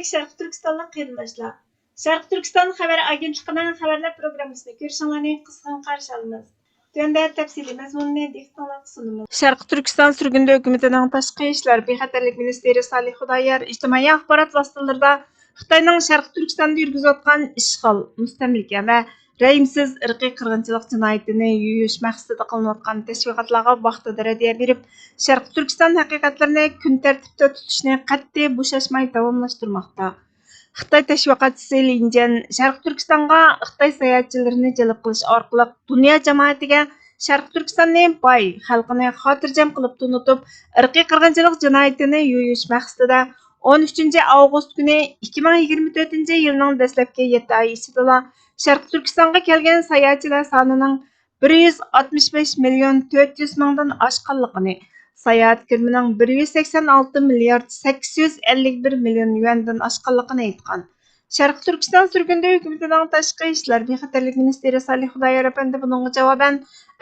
Hürmetlik Şarkı Türkistan'dan kıyılmışlar. Şarkı Türkistan Haber Agentliği'nin haberler programmasını görüşünlerini kıskan karşı alınız. Tüyende tepsili mezmununu diktanlık sunumuz. Şarkı Türkistan sürgünde hükümetinin taşqi işler bexatarlik ministeri Salih Hudayar ijtimoiy axborot vositalarida Xitoyning Şarkı Türkistan'da yurgizayotgan ishg'ol, mustamlika va rəhimsiz irqiy qirg'inchilik jinoyatini yuyish maqsadida qilinayotgan tashviqotlarga vaqtida raddiya berib, Şarkı Türkistan haqiqatlarini kun tartibda tutishni qat'iy bo'shashmay davomlashtirmoqda. Xitoy tashviqotchisi Lin Jian Şarkı Türkistan'ga Xitoy sayohatchilarini jalb qilish orqali dunyo jamoatiga Şarkı Türkistan'ni boy, xalqini xotirjam qilib tunutib, irqiy qirg'inchilik jinoyatini yuyish maqsadida 13 avgust kuni 2024 yilning dastlabki 7 oy ichida Şarkı Türkistan'ga kelgan sayohatchilar sonining 165 million 400 mingdan oshganligini, sayohat kirimining 186 milliard 851 million yuandan oshganligini aytgan. Şarkı Türkistan sürgünde hükümetining tashqi ishlar bexatarlik ministeri Salih Hudayar apandi buningga javoban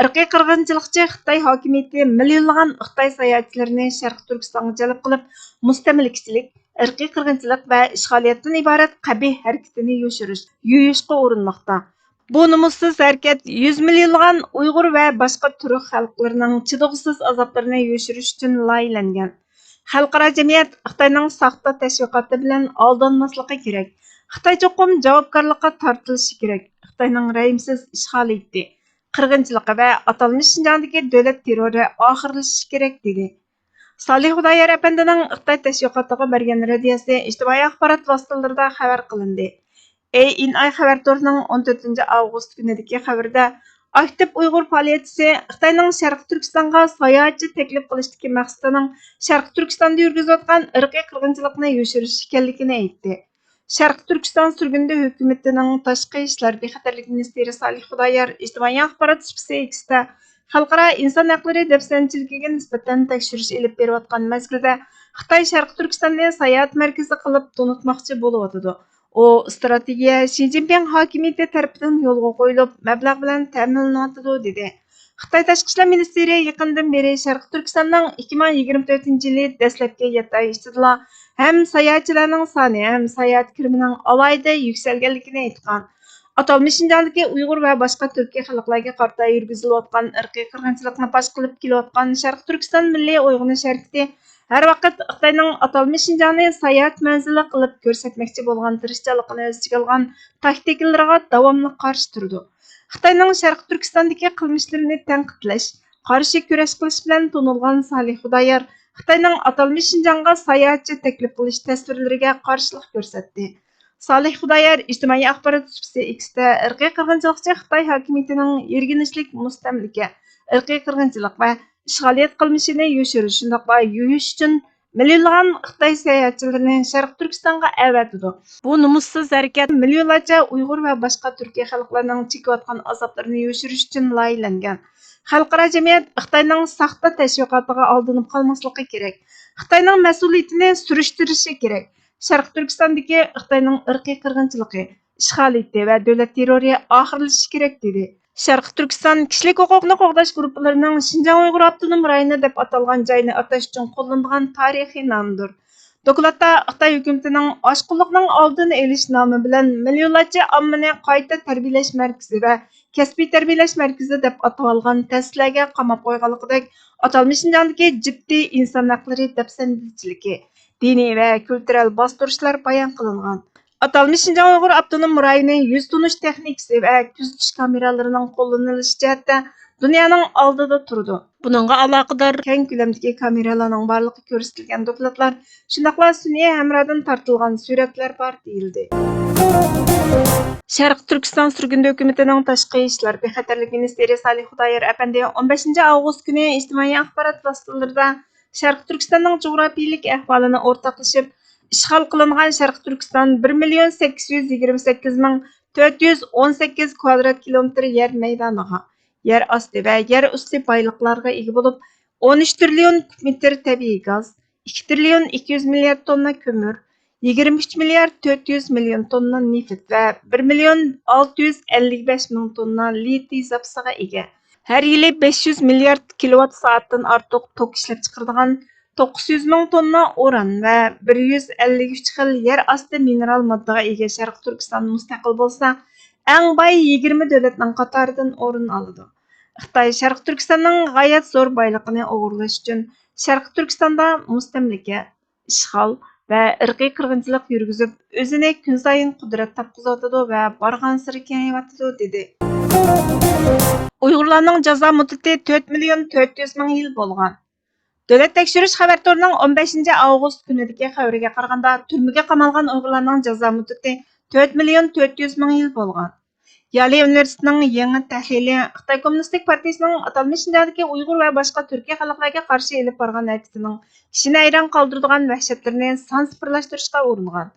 irqiy qirg'inchilikchi Xitoy hokimiyati millionlagan Xitoy sayohatchilarini Şarkı Türkistan'ga jalb qilib, mustamlikachilik, irqiy qirg'inchilik va ishg'oliyatdan iborat qabih harakatini yuyishga urinmoqda. Bu numussiz harakat 100 millionlagan Uyg'ur va boshqa turk xalqlarining chidog'siz azoblarini yushirish uchun loyihalangan. Xalqaro jamiyat Xitoyning soxta tashviqoti bilan aldanmasligi kerak. Xitoy cho'qim javobgarlikka tortilishi kerak. Xitoyning rəhimsiz ishg'oliyati, qirg'inchiligi va atalmish Şinjandagi davlat terrori oxirlashishi kerak dedi. Salih Hudayar apandining Xitoy tashviqotiga bergan raddiyasi ijtimoiy axborot vositalarida xabar qilindi. ANI xabar to'rining 14 avgust kunidagi xabarda aktiv Uyg'ur faoliyatchisi Xitoyning Sharqi Turkistonga sayohatchi taklif qilishdagi maqsadining Sharqi Turkistonda yurgizayotgan irqiy qirg'inchilikni yushirish ekanligini aytdi. Sharqi Turkiston sürgünde hükümetining tashqi ishlar bexatarlik ministeri Salih Hudayar ijtimoiy axborot X'da xalqaro inson haqlari dafsanchiligiga nisbatan tekshirish elib berayotgan mazgilda Xitoy Sharqi Turkistonni sayohat markazi qilib tunutmoqchi bo'layotdi. O strategiya Xi Jinping hokimiyati tarafidan yo'lga qo'yilib, mablag' bilan ta'minlanadi dedi. Xitoy tashqi ishlar ministri yaqindan beri Sharqi Turkistonning 2024 yili dastlabki 7 oy ichida ham sayohatchilarning soni ham sayohat kirimining alayida yuksalganligini aytgan. Atalmish Şinjandagi Uyg'ur va boshqa turkiy xalqlarga qarata yurgizilayotgan irqiy qirg'inchilikni fosh qilib kelayotgan Sharqi Turkiston milliy uyg'unish harakati har vaqt Xitoyning atalmish Şinjandni sayohat manzili qilib ko'rsatmoqchi bo'lgan tirishchiligini o'z ichiga olgan taktikalarga davomli qarshi turdi. Xitoyning Sharqi Turkistondagi qilmishlarini tanqidlash, qarshi kurash qilish bilan tanilgan Salih Hudayar Xitoyning atalmish Şinjandga sayohatchi taklif qilish tasvirlariga qarshilik ko'rsatdi. Salih Hudayar ijtimoiy axborot X'da irqiy qirg'inchilikchi Xitoy hokimiyatining yirginishlik mustamlika, irqiy qirg'inchilik va ishg'oliyat qilmishini yushirish, shundoqla yuyish uchun millionlagan Xitoy sayohatchilarini Sharq Turkistonga avatdi. Bu numussiz harakat millionlarcha Uyg'ur va boshqa turkiy xalqlarning chekayotgan azoblarini yushirish uchun loyihalangan. Xalqaro jamiyat Xitoyning soxta tashviqotiga aldanib qolmasligi kerak. Xitoyning mas'uliyatini surishtirishi kerak. Sharqi Turkistondagi Xitoyning irqiy qirg'inchiligi, ishg'oliyati va davlat terrori oxirlashishi kerak dedi. Sharqi Turkiston kishilik huquqni qo'g'dash guruhlarining Şinjan Uyg'ur avtonom rayoni deb atalgan joyni atash uchun qo'llanilgan tarixiy nomdir. Dokladda Xitoy hukumatining oshqo'llikning oldini olish nomi bilan millionlarcha ommani qayta tarbiyalash markazi va kasbiy tarbiyalash markazi deb atalgan ta'sislarga qamab qo'yganligidek atalmish Şinjandagi jiddiy inson haqlari dafsandichiligi, diniy va kultural bostirishlar bayon qilingan. Atalmish Şinjan Uyg'ur avtonom rayoni yuz tunish texnikasi va kuzatish kameralarining qo'llanilishi jihatda dunyoning oldida turdi. Buningga aloqador keng ko'lamdagi kameralarning borligi ko'rsatilgan dokladlar, shundoqla sun'iy hamrodan tortilgan suratlar bor deyildi. Sharq Turkiston sürgünde hükümetining tashqi ishlar bexatarlik ministeri Salih Hudayar apandi 15 avgust kuni ijtimoiy axborot vositalarida Sharq Turkistonning jo'grafiyalik ahvolini o'rtoqlashib, ishg'ol qilingan Sharqi Turkiston 1,828,418 kvadrat kilometr yer maydoniga, yer osti va yer usti boyliqlarga ega bo'lib, 13 trillion kub metr tabiiy gaz, 2 trillion 200 milliard tonna ko'mir, 23 milliard 400 million tonna neft va 1 million 655 ming tonna litiy zapasiga ega. Har yili 500 milliard kilowatt soatdan ortiq tok ishlab chiqaradigan 900 ming tonna uran va 153 xil yer osti mineral moddaga ega Sharq Turkiston mustaqil bo'lsa, eng boy 20 davlatning qatoridan o'rin oladi. Xitoy Sharq Turkistonning g'oyat zo'r boyligini o'g'irlash uchun Sharq Turkistonda mustamlaka, ishg'ol va irqiy qirg'inchilik yurgizib, o'zini kun sayin qudrat topqizayotidi va borgan-sari kengayotidi dedi. Uyg'urlarning jazo muddati 4 million 400 ming yil bo'lgan. Davlat tekshirish xabar torining 15 avgust kunidagi xabariga qaraganda, turmaga qamalgan Uyg'urlarning jazo muddati 4 million 400 ming yil bo'lgan. Yali Universitetining yangi tahlili Xitoy Kommunistik partiyasining atalmish Shindagi Uyg'ur va boshqa Turkiya xalqlariga qarshi elib borgan harakatining kishini hayron qoldiradigan vahshatlarini sansirlashtirishga uringan.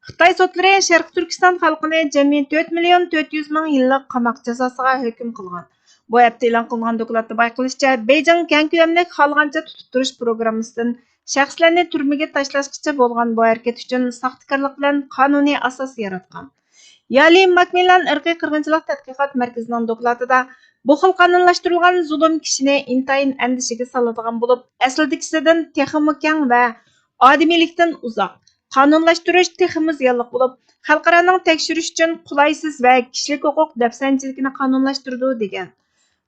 Xitoy sotlari Sharq Turkiston xalqini jami 4 million 400 ming yillik qamoq jazosiga hukm qilgan. Bu hafta e'lon qilingan dokladda bayqilishicha, Beijing keng ko'lamli xohlagancha tutib turish programmasidan shaxslarni turmaga tashlashgacha bo'lgan bu harakat uchun saxtakorlik bilan qonuniy asos yaratgan. Yali Macmillan irqiy qirg'inchilik tadqiqot markazining dokladida bu xil qonunlashtirilgan zulm kishini intayin andishiga soladigan bo'lib, aslidagisidan texmi keng va odimiylikdan uzoq. Qonunlashtirish texmi ziyonli bo'lib, xalqaroning tekshirish uchun qulaysiz va kishilik huquq dafsanchiligini qonunlashtirdi degan.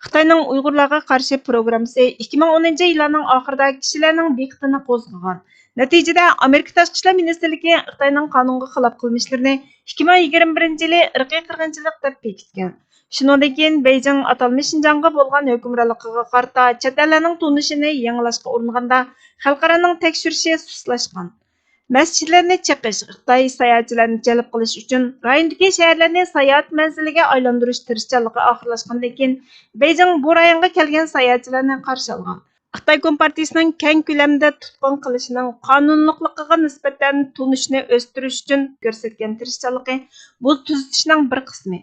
Xitoyning Uyg'urlarga qarshi programmasi 2010 yilning oxirida kishilarning diqqatini qo'zg'agan. Natijada Amerika Tashqi ishlar ministrligi Xitoyning qonunga xilof qilmishlarini 2021 yili irqiy qirg'inchilik deb bekitgan. Shundan keyin Beijing atalmish Xinjiangga bo'lgan hukmronligiga qarata chet ellarning tunishini yangilashga uringanda xalqaroning tekshirishi suslashgan. Masjidlarni chiqish, Xitoy sayohatchilarni jalb qilish uchun rayondagi shaharlarni sayohat manziliga aylantirish tirishchanligi oxirlashgandan keyin Beijing bu rayonga kelgan sayohatchilarni qarshi olgan. Xitoy Kompartiyasining keng ko'lamda tutqun qilishining qonunliqligiga nisbatan tunishni o'stirish uchun ko'rsatgan tirishchanligi bu tuzitishning bir qismi.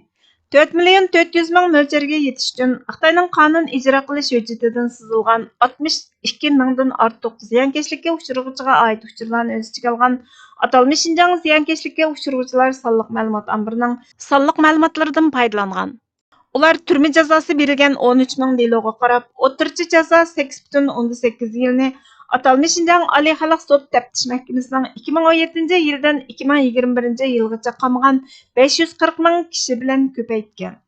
4 million 400 ming mo'ljarga yetish uchun Xitoyning qonun ijro qilish hujjatidan sızılgan 62 mingdan ortiq ziyonkashlikka uchrag'uvchiga oid uchurlarni o'z ichiga olgan atalmish Xinjiang ziyonkashlikka uchrag'uvchilar sonliq ma'lumot ombirining sonliq ma'lumotlaridan foydalangan. Ular turma jazosi berilgan 13 ming deloga qarab, o'rtacha jazo 8,8 yilni atalmish Xinjiang Oliy xalq sud taftish mahkamasining 2017 yildan 2021 yilgacha qamagan 540 ming kishi bilan ko'paytgan.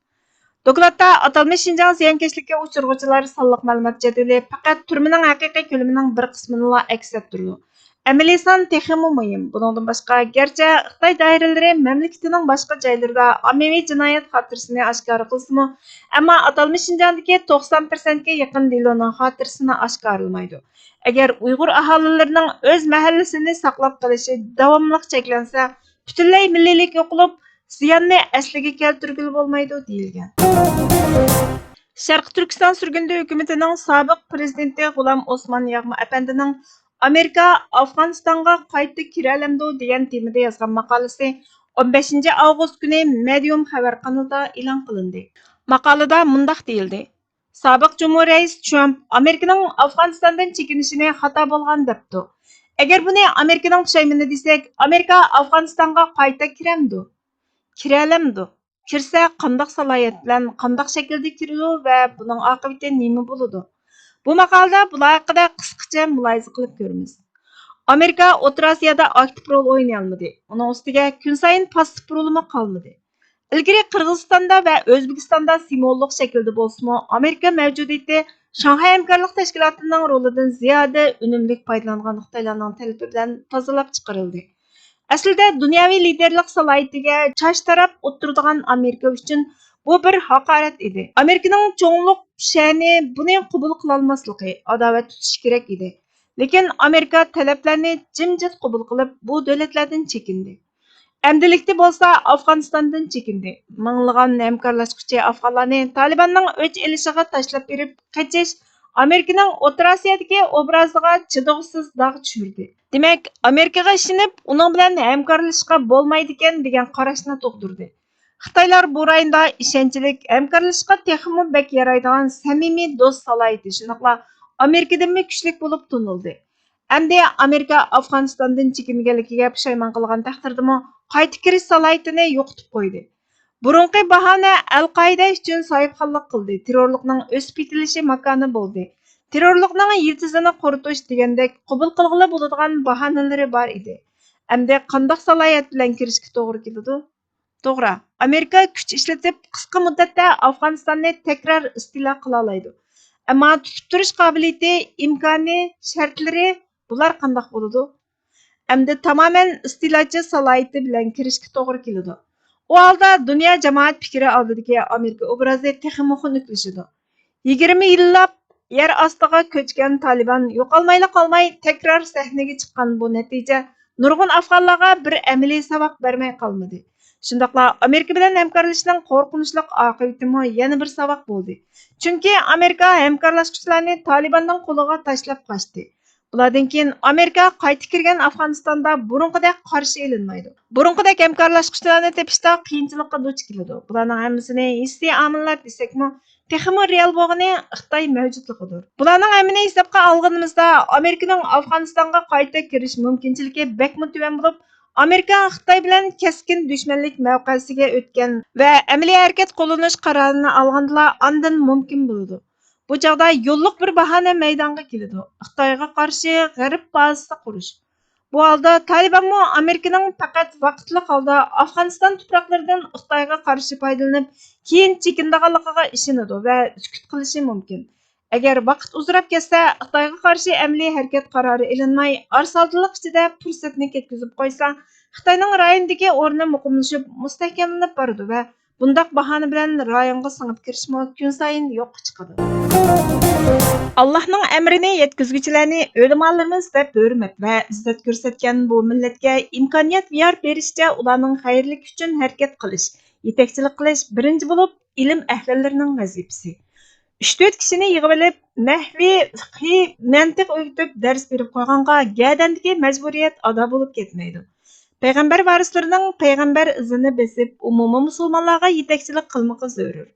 Dokladda atalmish Xinjiang ziyonkashlikka uchrag'uvchilar sonliq ma'lumot jadvali faqat turmaning haqiqiy ko'lamining bir qismini aks ettirdi. Amaliy son texmi muhim. Bundan boshqa, garchi Xitoy doiralari mamlakatining boshqa joylarida ommaviy jinoyat xotirasini oshkor qilsa-mu, ammo atalmish Xinjiangdagi 90% ga yaqin deloning xotirasini oshkorlamaydi. Agar Uyg'ur aholilarining o'z mahallasini saqlab qolishi davomli cheklansa, butunlay milliylik yo'qolib, ziyonni asliga keltirgili bo'lmaydi deyilgan. Sharq Turkiston surgundi hukumatining sobiq prezidenti G'ulom Osmon Yag'ma apandining Amerika Afg'onistonga qayta kiralamdi degan temada yozgan maqolasi 15 avgust kuni Medium xabar kanalida e'lon qilindi. Maqolada mundaq deyildi: Sobiq Cumhur Rais Trump Amerikaning Afg'onistondan chekinishini xato bo'lgan debdi. Agar buni Amerikaning pushaymoni desak, Amerika Afg'onistonga qayta kiramdi. Kiralamdi. Kirsa qandoq salohiyat bilan, qandoq shaklda kiradi va buning oqibati nima bo'ladi? Bu maqolada bular haqida qisqacha mulohaza qilib ko'ramiz. Amerika O'rta Osiyoda aktiv rol o'ynay olmadi. Uning ustiga kun sayin passiv rolimi qolmadi. Ilgari Qirg'izistonda va O'zbekistonda simvollik shaklda bo'lsa-mu, Amerika mavjudiyati Shanxay hamkorlik tashkilotining rolidan ziyoda unumli foydalangan Xitoylarning talabi bilan tozalab chiqarildi. Aslida dunyoviy liderlik salohiyatiga chosh taraf o'tiradigan Amerika uchun bu bir haqorat edi. Amerikaning cho'nglik sha'ni buni qabul qila olmasligi, adovat tutish kerak edi. Lekin Amerika talablarni jimjit qabul qilib, bu davlatlardan chekindi. Amdilikda bo'lsa Afg'onistondan chekindi. Minglagan hamkorlashuvchi afg'onlarni Talibanning o'ch elishiga tashlab berib qachish Amerikaning O'rta Osiyodagi obraziga chidovsiz dog' tushirdi. Demak, Amerikaga ishinib, uning bilan hamkorlashishga bo'lmaydi ekan degan qarashni tug'dirdi. Xitoylar bu rayonda ishonchlik hamkorlashishga texmi bek yaraydigan samimiy do'st salohiyati shunaqla Amerikadanmi kuchli bo'lib tunildi. Endi Amerika Afg'onistondan chekinganligiga pushaymon qilgan taqdirdami, qayta kirish salohiyatini yo'qotib qo'ydi. Burunqi bahona Al-Qoida uchun sohibxonlik qildi, terrorlikning o'sib yetilishi makoni bo'ldi. terrorlikning yiltizini quritish degandek qabul qilg'ili bo'ladigan bahonalari bor edi. Endi qandoq salohiyat bilan kirishga to'g'ri keladi? To'g'ri, Amerika kuch ishlatib qisqa muddatda Afg'onistonni takror istilo qila oladi. Ammo tutib turish qobiliyati, imkoni, shartlari bular qandoq bo'ladi? Endi tamoman istilochi salohiyati bilan kirishga to'g'ri keladi. U holda dunyo jamoat fikri oldidagi Amerika obrazi texmi xunuklaşadi. 20 yillab yer ostiga ko'chgan Taliban yo'qolmayla qolmay takror sahnaga chiqqan bu natija nurg'un afg'onlarga bir amaliy saboq bermay qolmadi. Shundaqla Amerika bilan hamkorlashishning qo'rqinchli oqibatimi yana bir saboq bo'ldi. Chunki Amerika hamkorlashuvchilarni Talibanning qo'liga tashlab qochdi. Bulardan keyin Amerika qayta kirgan Afg'onistonda burunqidek qarshi elinmaydi. Burunqidek hamkorlashuvchilarni tepishda qiyinchilikqa duch keladi. Bularning hammasini hissiy omillar desakmi, texmi real bo'lgani Xitoy mavjudligidir. Bularning hammani hisobga olganimizda Amerikaning Afg'onistonga qayta kirish mumkinchiligi bakmi tuvan bo'lib, Amerika Xitoy bilan keskin dushmanlik mavqesiga o'tgan va amaliy harakat qo'llanish qarorini olganda ondan mumkin bo'ladi. Bu chog'da yo'lliq bir bahona maydonga keladi. Xitoyga qarshi g'arb bazasi qurish. Bu holda Talibanmo Amerikaning faqat vaqtli holda Afg'oniston tuproqlaridan Xitoyga qarshi foydalanib, keyin chekindiganligiga ishonadi va sukut qilishi mumkin. Agar vaqt uzrab ketsa, Xitoyga qarshi amaliy harakat qarori ilinmay, arsaldiliq ichida fursatni ketkizib qo'ysa, Xitoyning rayondagi o'rni muqimlashib, mustahkamlanib boradi va bundaq bahona bilan rayonga singib kirishmi kun sayin yo'qqa chiqadi. Allohning amrini yetkazuvchilarni o'limalarimiz deb hurmat va izzat ko'rsatgan bu millatga imkoniyat yor berishcha ularning xayrlik uchun harakat qilish, yetakchilik qilish birinchi bo'lib ilm ahllarining vazifasi. 3-4 kishini yig'ib olib, nahviy, fiqhiy, mantiq o'rgatib dars berib qo'yganga gadandagi majburiyat ado bo'lib ketmaydi. Payg'ambar varislarining payg'ambar izini besib, umumiy musulmonlarga yetakchilik qilmoqi zarur.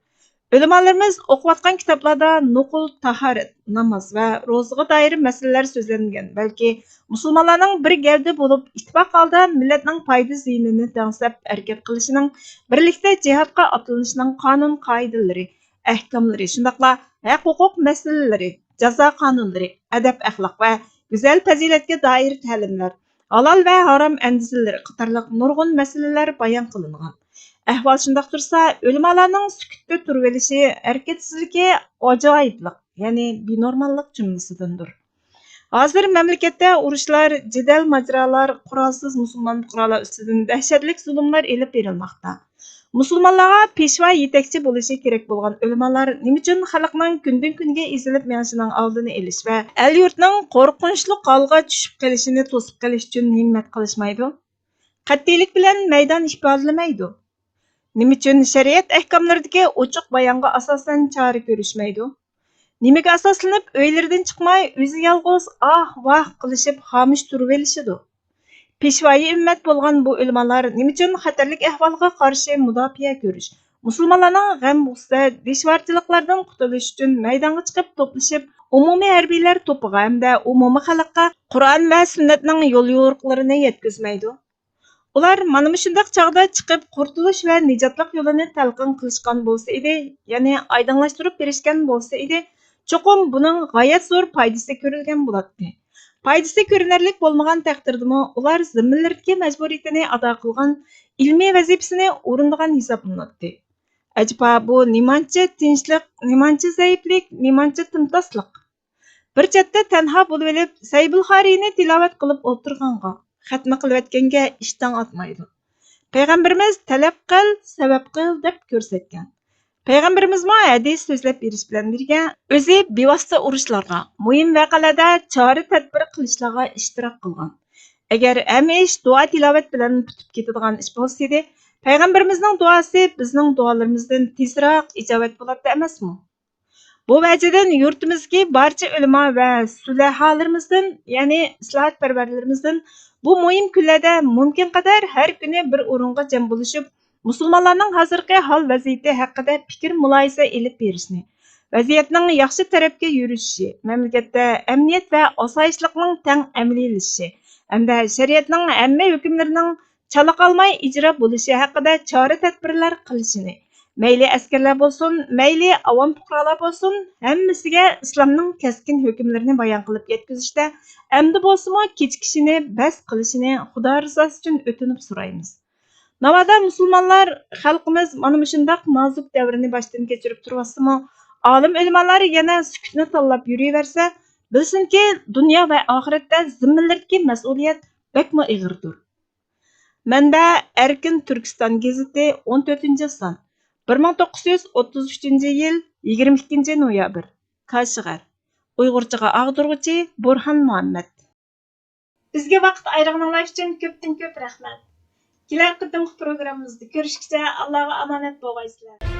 Ulamolarimiz o'qiyotgan kitoblarda nuqul, tahorat, namoz va ro'zaga doir masalalar so'zlangan, balki musulmonlarning bir gavda bo'lib, ittifoq holda millatning foyda ziynini tangsab harakat qilishining, birlikda jihodga otlanishining qonun qoidalari, ahkomlari, shundaqla haq-huquq masalalari, jazo qonunlari, adab axloq va go'zal fazilatga doir ta'limlar, halol va harom andizalar qatorliq nurg'un masalalar bayon qilingan. Ahvol shundoq tursa, ulamolarning sukutda turib olishi harakatsizligi ajoyiblik, ya'ni binormallik jumlasidandir. Hozir mamlakatda urushlar, jidal majralar, qurolsiz musulmon fuqarolar ustidan dahshatli zulmlar elib berilmoqda. Musulmonlarga peshva yetakchi bo'lishi kerak bo'lgan ulamolar nima uchun xalqning kundan kunga ezilib menishining oldini olish va el yurtning qo'rqinchli holga tushib qolishini to'sib qilish uchun himmat qilishmaydi? Qat'iylik bilan maydon ifodalamaydi. Nima uchun shariat ahkomlaridagi ochiq bayonga asosan chora ko'rishmaydi? Nimaga asoslanib uylaridan chiqmay, o'zi yolg'iz ah-vah qilishib xomush turib olishidi? Peshvoyi ummat bo'lgan bu ulamolar nima uchun xatarlik ahvolga qarshi mudofaa ko'rish, musulmonlarning g'am-g'ussa, dishvorchiliklardan qutulish uchun maydonga chiqib to'plashib, umumiy harbiylar to'piga hamda umumiy xalqqa Qur'on va sunnatning yo'l yo'riqlarini yetkazmaydi? Ular mana shunday chog'da chiqib qurtulush va nijotlik yo'lini talqin qilishgan bo'lsa edi, ya'ni oydinlashtirib berishgan bo'lsa edi, cho'qim buning g'oyat zo'r foydasi ko'rilgan bo'ladi. Foydasi ko'rinarli bo'lmagan taqdirdami, ular zimminlaridagi majburiyatini ado qilgan ilmiy vazifasini o'rinlagan hisoblanadi. Ajaba bu nimancha tinchlik, nimancha zaiflik, nimancha timtoslik? Bir chetda tanho bo'lib olib, Saybul Xariyni tilovat qilib o'tirganga, xatma qilayotganga ishdan otmaydi. Payg'ambarimiz talab qil, sabab qil deb ko'rsatgan. Payg'ambarimiz hadis so'zlab berish bilan birga o'zi bevosita urushlarga, muhim voqealarda chora tadbir qilishlarga ishtirok qilgan. Agar hamma ish duo tilovat bilan bitib ketadigan ish bo'lsa edi, payg'ambarimizning duosi bizning duolarimizdan tezroq ijobat bo'ladi emasmi? Bu vajidan yurtimizga barcha ulamo va sulaholarımizdan, ya'ni islohotparvarlarimizdan bu muhim kunlarda mumkin qadar har kuni bir o'ringa jam bo'lishib, musulmonlarning hozirgi hol vaziyati haqida fikr mulohaza elib berishni, vaziyatning yaxshi tarafga yurishishi, mamlakatda amniyat va osoyishlikning teng amaliylashishi hamda shariatning hamma hukmlarining chala qolmay ijro bo'lishi haqida chora tadbirlar qilishini, Mayli askarlar bo'lsin, mayli avom fuqarolar bo'lsin, hammasiga islomning keskin hukmlarini bayon qilib yetkazishda endi bo'lsa-mu kechikishini, bas qilishini Xudo rizosi uchun o'tinib so'raymiz. Navada musulmonlar xalqimiz mana shundoq nozik davrini boshdan kechirib turibsa-mu, olim ulamolar yana sukutni tanlab yuraversa, bilsinki, dunyo va oxiratda zimminlardagi mas'uliyat bakmo ig'irdir. Manba Erkin Turkiston gazeti 14-son 1933-yil 22-noyabr. Kashgar. Uyg'urchaga ag'dirg'uchi Burhan Muhammad. Bizga vaqt ayirganingiz uchun ko'pdan ko'p rahmat. Kelar qitimqi programmamizda ko'rishguncha Allohga omonat bo'lgaysizlar.